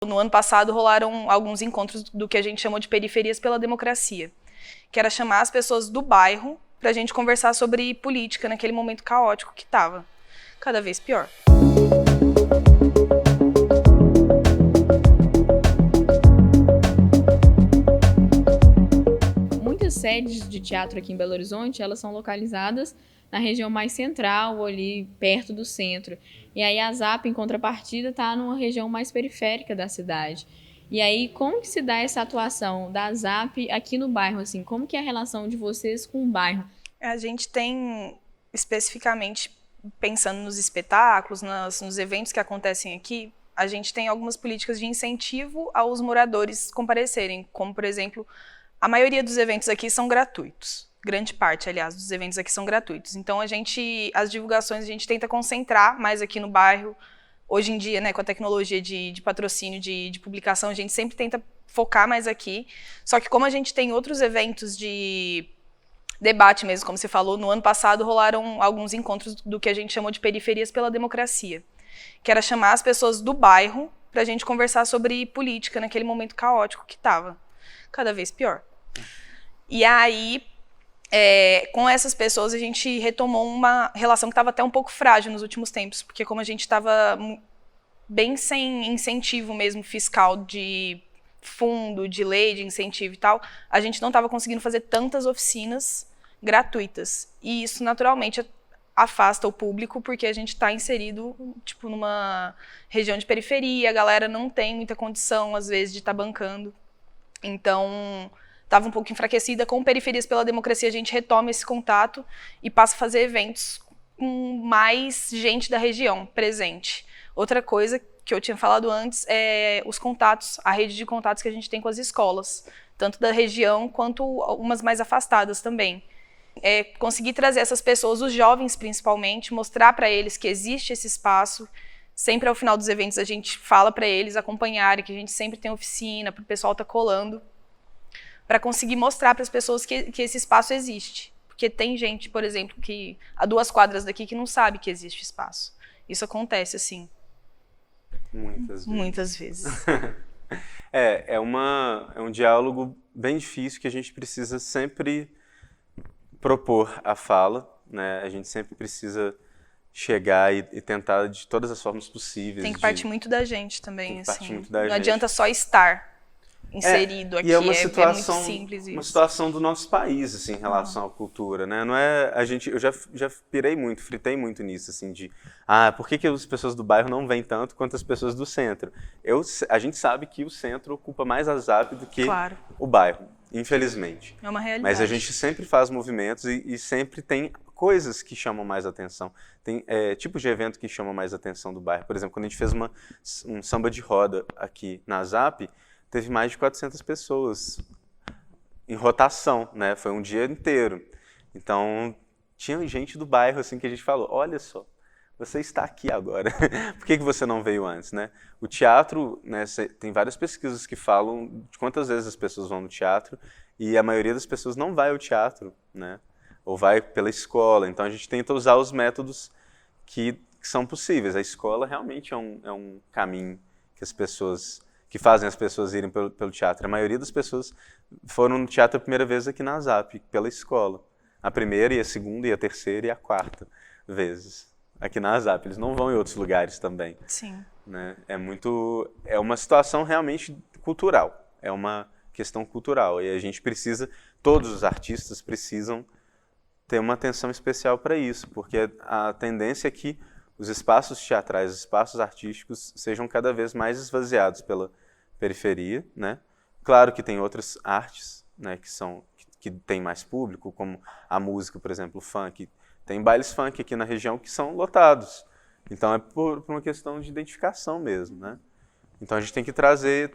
No ano passado rolaram alguns encontros do que a gente chamou de Periferias pela Democracia, que era chamar as pessoas do bairro para a gente conversar sobre política naquele momento caótico que estava cada vez pior. Muitas sedes de teatro aqui em Belo Horizonte, elas são localizadas na região mais central, ou ali perto do centro. E aí a ZAP, em contrapartida, está numa região mais periférica da cidade. E aí, como que se dá essa atuação da ZAP aqui no bairro? Assim, como que é a relação de vocês com o bairro? A gente tem, especificamente, pensando nos espetáculos, nos eventos que acontecem aqui, a gente tem algumas políticas de incentivo aos moradores comparecerem, como, por exemplo, a maioria dos eventos aqui são gratuitos. Grande parte, aliás, dos eventos aqui são gratuitos. Então, as divulgações a gente tenta concentrar mais aqui no bairro. Hoje em dia, né, com a tecnologia de patrocínio, de publicação, a gente sempre tenta focar mais aqui. Só que como a gente tem outros eventos de debate mesmo, como você falou, no ano passado rolaram alguns encontros do que a gente chamou de Periferias pela Democracia, que era chamar as pessoas do bairro para a gente conversar sobre política naquele momento caótico que estava cada vez pior. E aí, com essas pessoas, a gente retomou uma relação que estava até um pouco frágil nos últimos tempos, porque como a gente estava bem sem incentivo mesmo fiscal de fundo, de lei, de incentivo e tal, a gente não estava conseguindo fazer tantas oficinas gratuitas. E isso, naturalmente, afasta o público, porque a gente está inserido, tipo, numa região de periferia, a galera não tem muita condição, às vezes, de estar bancando. Então, estava um pouco enfraquecida. Com Periferias pela Democracia, a gente retoma esse contato e passa a fazer eventos com mais gente da região presente. Outra coisa que eu tinha falado antes é os contatos, a rede de contatos que a gente tem com as escolas, tanto da região quanto umas mais afastadas também. Conseguir trazer essas pessoas, os jovens principalmente, mostrar para eles que existe esse espaço. Sempre ao final dos eventos a gente fala para eles acompanharem, que a gente sempre tem oficina, para o pessoal estar colando, para conseguir mostrar para as pessoas que esse espaço existe. Porque tem gente, por exemplo, que a 2 quadras daqui que não sabe que existe espaço. Isso acontece, assim. Muitas vezes. É um diálogo bem difícil que a gente precisa sempre propor a fala, né? A gente sempre precisa chegar e tentar de todas as formas possíveis. Tem que partir muito da gente também, tem que partir assim. muito da não gente. adianta só estar inserido aqui, e é uma situação, muito simples isso. Uma situação do nosso país, assim, em relação à cultura, né? Não é eu já fritei muito nisso, assim, de por que as pessoas do bairro não vêm tanto quanto as pessoas do centro? A gente sabe que o centro ocupa mais a ZAP do que o bairro, infelizmente. É uma realidade. Mas a gente sempre faz movimentos e sempre tem coisas que chamam mais atenção. Tem tipos de evento que chamam mais atenção do bairro. Por exemplo, quando a gente fez um samba de roda aqui na ZAP, teve mais de 400 pessoas em rotação, né? Foi um dia inteiro. Então, tinha gente do bairro assim que a gente falou, olha só, você está aqui agora. Por que você não veio antes, né? O teatro, né, tem várias pesquisas que falam de quantas vezes as pessoas vão no teatro e a maioria das pessoas não vai ao teatro, né? Ou vai pela escola. Então, a gente tenta usar os métodos que são possíveis. A escola realmente é um caminho que fazem as pessoas irem pelo teatro. A maioria das pessoas foram no teatro a primeira vez aqui na ZAP, pela escola. A primeira, e a segunda, e a terceira, e a quarta vezes aqui na ZAP. Eles não vão em outros lugares também. Sim. Né? É uma situação realmente cultural. É uma questão cultural. E a gente todos os artistas precisam ter uma atenção especial para isso, porque a tendência é que os espaços teatrais, os espaços artísticos sejam cada vez mais esvaziados pela periferia, né? Claro que tem outras artes, né, que têm mais público, como a música, por exemplo, o funk. Tem bailes funk aqui na região que são lotados. Então é por uma questão de identificação mesmo, né? Então a gente tem que trazer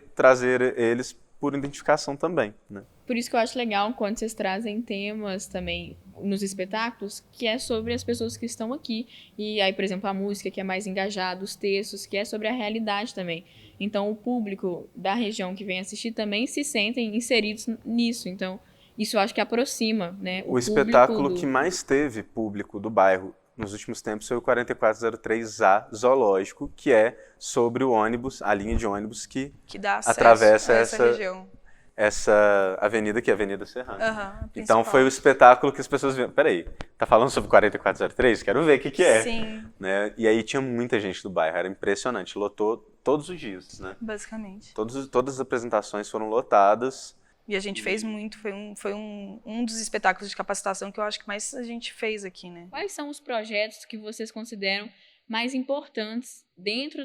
eles por identificação também, né? Por isso que eu acho legal quando vocês trazem temas também nos espetáculos, que é sobre as pessoas que estão aqui. E aí, por exemplo, a música, que é mais engajada, os textos, que é sobre a realidade também. Então, o público da região que vem assistir também se sentem inseridos nisso. Então, isso eu acho que aproxima, né? O espetáculo que mais teve público do bairro nos últimos tempos foi o 4403A Zoológico, que é sobre o ônibus, a linha de ônibus que dá acesso atravessa a essa região. essa avenida, que é a Avenida Serrana. Aham, Então principal. foi o espetáculo que as pessoas viram. Peraí, tá falando sobre o 4403? Quero ver o que é. Sim, Né? E aí tinha muita gente do bairro, era impressionante, lotou todos os dias, né? basicamente. Todas as apresentações foram lotadas. E a gente fez muito, foi um dos espetáculos de capacitação que eu acho que mais a gente fez aqui, né? Quais são os projetos que vocês consideram mais importantes dentro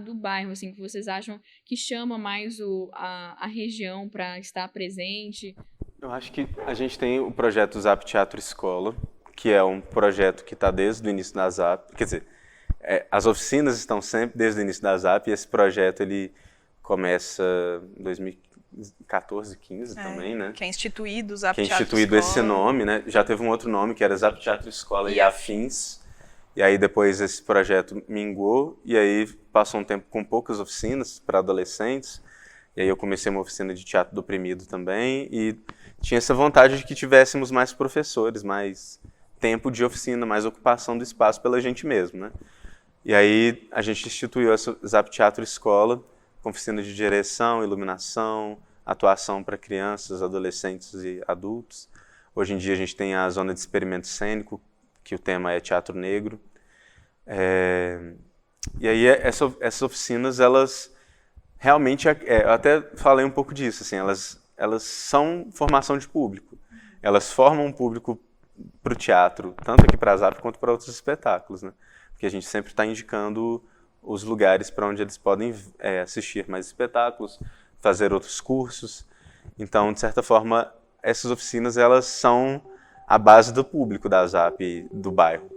do bairro, assim, que vocês acham que chama mais a região para estar presente? Eu acho que a gente tem o projeto Zap Teatro Escola, que é um projeto que está desde o início da Zap, quer dizer, as oficinas estão sempre desde o início da Zap, e esse projeto ele começa em 2014, 15 também, né? Que é instituído o Zap Que é Teatro instituído Escola. esse nome, né? Já teve um outro nome que era Zap Teatro Escola e E Afins. E aí depois esse projeto minguou e aí passou um tempo com poucas oficinas para adolescentes. E aí eu comecei uma oficina de teatro do oprimido também e tinha essa vontade de que tivéssemos mais professores, mais tempo de oficina, mais ocupação do espaço pela gente mesmo, né? E aí a gente instituiu essa Zap Teatro Escola com oficina de direção, iluminação, atuação para crianças, adolescentes e adultos. Hoje em dia a gente tem a zona de experimento cênico, que o tema é teatro negro. E aí essas oficinas, elas realmente, eu até falei um pouco disso, assim, elas são formação de público. Elas formam um público para o teatro, tanto aqui para a Zap quanto para outros espetáculos, né? Porque a gente sempre está indicando os lugares para onde eles podem assistir mais espetáculos, fazer outros cursos. Então, de certa forma, essas oficinas elas são a base do público da Zap do bairro.